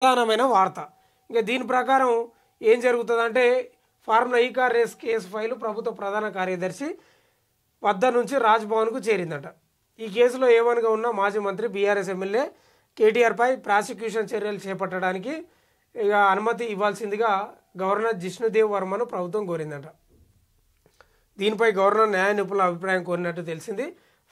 ప్రధానమైన వార్త. ఇంకా దీని ప్రకారం ఏం జరుగుతుందంటే ఫార్ములా ఈ కార్ రేస్ కేసు ఫైలు ప్రభుత్వ ప్రధాన కార్యదర్శి వద్ద నుంచి రాజ్భవన్కు చేరిందట. ఈ కేసులో ఏవన్గా ఉన్న మాజీ మంత్రి బీఆర్ఎస్ ఎమ్మెల్యే కేటీఆర్పై ప్రాసిక్యూషన్ చర్యలు చేపట్టడానికి ఇక అనుమతి ఇవ్వాల్సిందిగా గవర్నర్ జిష్ణుదేవ్ వర్మను ప్రభుత్వం కోరిందట. దీనిపై గవర్నర్ న్యాయ నిపుణుల అభిప్రాయం కోరినట్టు తెలిసింది.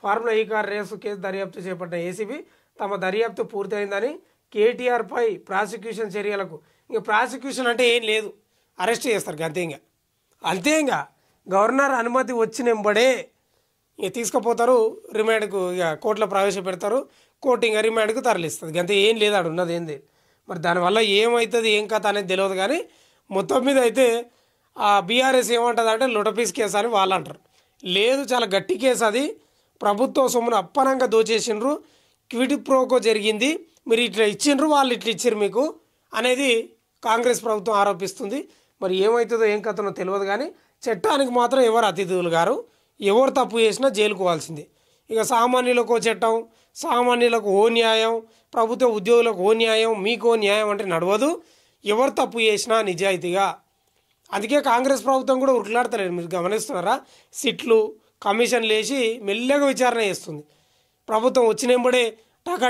ఫార్ములా ఈ కార్ రేసు కేసు దర్యాప్తు చేపట్టిన ఏసీబీ తమ దర్యాప్తు పూర్తయిందని, కేటీఆర్పై ప్రాసిక్యూషన్ చర్యలకు ఇంకా ప్రాసిక్యూషన్ అంటే ఏం లేదు, అరెస్ట్ చేస్తారు అంతే. ఇంకా గవర్నర్ అనుమతి వచ్చినంబడే ఇక తీసుకుపోతారు, రిమాండ్కు ఇక కోర్టులో ప్రవేశపెడతారు, కోర్టు ఇంకా రిమాండ్కు తరలిస్తుంది. అంతే, ఏం లేదు, ఆడు ఉన్నది ఏంది. మరి దానివల్ల ఏమవుతుంది ఏం కథ అనేది తెలియదు. కానీ మొత్తం మీద అయితే ఆ బీఆర్ఎస్ ఏమంటుంది అంటే లొటపీస్ కేసు అని వాళ్ళు అంటారు. లేదు, చాలా గట్టి కేసు అది. ప్రభుత్వ సొమ్మును అప్పనంగా దోచేసిండ్రు, క్విడ్ ప్రోకో జరిగింది, మీరు ఇట్లా ఇచ్చిండ్రు, వాళ్ళు ఇట్లా ఇచ్చారు మీకు అనేది కాంగ్రెస్ ప్రభుత్వం ఆరోపిస్తుంది. మరి ఏమవుతుందో ఏం కథనో తెలియదు. కానీ చట్టానికి మాత్రం ఎవరు అతిథులు గారు, ఎవరు తప్పు చేసినా జైలుకోవాల్సింది. ఇక సామాన్యులకు ఓ చట్టం, సామాన్యులకు ఓ న్యాయం, ప్రభుత్వ ఉద్యోగులకు ఓ న్యాయం, మీకో న్యాయం అంటే నడవదు. ఎవరు తప్పు చేసినా నిజాయితీగా. అందుకే కాంగ్రెస్ ప్రభుత్వం కూడా ఉరుకులాడతలేదు. మీరు గమనిస్తున్నారా? సిట్లు కమిషన్లు వేసి మెల్లగా విచారణ చేస్తుంది. ప్రభుత్వం వచ్చినప్పుడే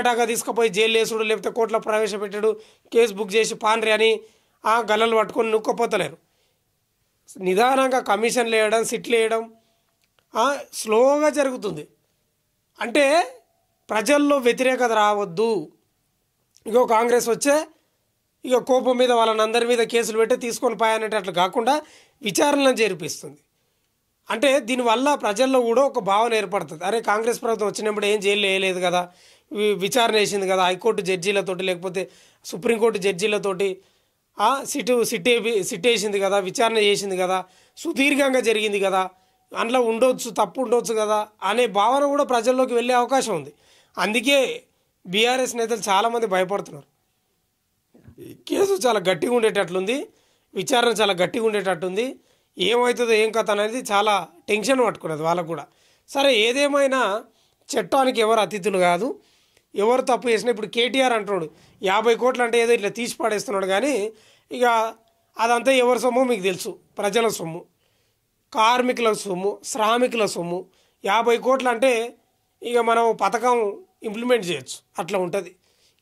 టాకా తీసుకుపోయి జైలు వేసుడు, లేకపోతే కోర్టులో ప్రవేశపెట్టాడు, కేసు బుక్ చేసి పాన్రి అని గల్లలు పట్టుకొని నొక్కపోతలేరు. నిదానంగా కమిషన్లు వేయడం, సిట్లు వేయడం స్లోగా జరుగుతుంది. అంటే ప్రజల్లో వ్యతిరేకత రావద్దు. ఇగో కాంగ్రెస్ వచ్చే ఇక కోపం మీద వాళ్ళని అందరి మీద కేసులు పెట్టి తీసుకొని పోయానేటట్లు కాకుండా విచారణలను జరిపిస్తుంది. అంటే దీనివల్ల ప్రజల్లో కూడా ఒక భావన ఏర్పడుతుంది. అరే, కాంగ్రెస్ ప్రభుత్వం వచ్చినప్పుడు ఏం జైలు వేయలేదు కదా, విచారణ వేసింది కదా, హైకోర్టు జడ్జీలతోటి లేకపోతే సుప్రీంకోర్టు జడ్జీలతోటి సిట్ వేసింది కదా, విచారణ చేసింది కదా, సుదీర్ఘంగా జరిగింది కదా, అందులో ఉండొచ్చు, తప్పు ఉండొచ్చు కదా అనే భావన కూడా ప్రజల్లోకి వెళ్ళే అవకాశం ఉంది. అందుకే బీఆర్ఎస్ నేతలు చాలామంది భయపడుతున్నారు. కేసు చాలా గట్టిగా ఉండేటట్లుంది, విచారణ చాలా గట్టిగా ఉండేటట్టుంది, ఏమవుతుందో ఏం కథ అనేది చాలా టెన్షన్ పట్టుకున్నది వాళ్ళకు కూడా. సరే, ఏదేమైనా చట్టానికి ఎవరు అతిథులు కాదు, ఎవరు తప్పు చేసినా. ఇప్పుడు కేటీఆర్ అంటున్నాడు 50 కోట్లు అంటే ఏదో ఇట్లా తీసి పడేస్తున్నాడు. కానీ ఇక అదంతా ఎవరి సొమ్ము మీకు తెలుసు, ప్రజల సొమ్ము, కార్మికుల సొమ్ము, శ్రామికుల సొమ్ము. 50 కోట్లు అంటే ఇక మనం పథకం ఇంప్లిమెంట్ చేయొచ్చు, అట్లా ఉంటుంది.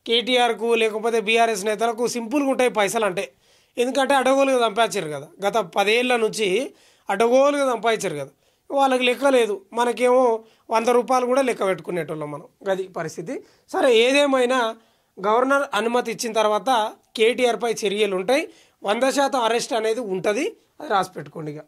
కేటీఆర్కు లేకపోతే బీఆర్ఎస్ నేతలకు సింపుల్గా ఉంటాయి పైసలు అంటే. ఎందుకంటే అడగోలుగా సంపాదించారు కదా, గత 10 ఏళ్ళ నుంచి అడగోలుగా సంపాదించారు కదా, వాళ్ళకి లెక్క లేదు. మనకేమో 100 రూపాయలు కూడా లెక్క పెట్టుకునేటోళ్ళం మనం. అది పరిస్థితి. సరే, ఏదేమైనా గవర్నర్ అనుమతి ఇచ్చిన తర్వాత కేటీఆర్పై చర్యలు ఉంటాయి, 100% అరెస్ట్ అనేది ఉంటుంది. అది రాసి పెట్టుకోండి ఇక.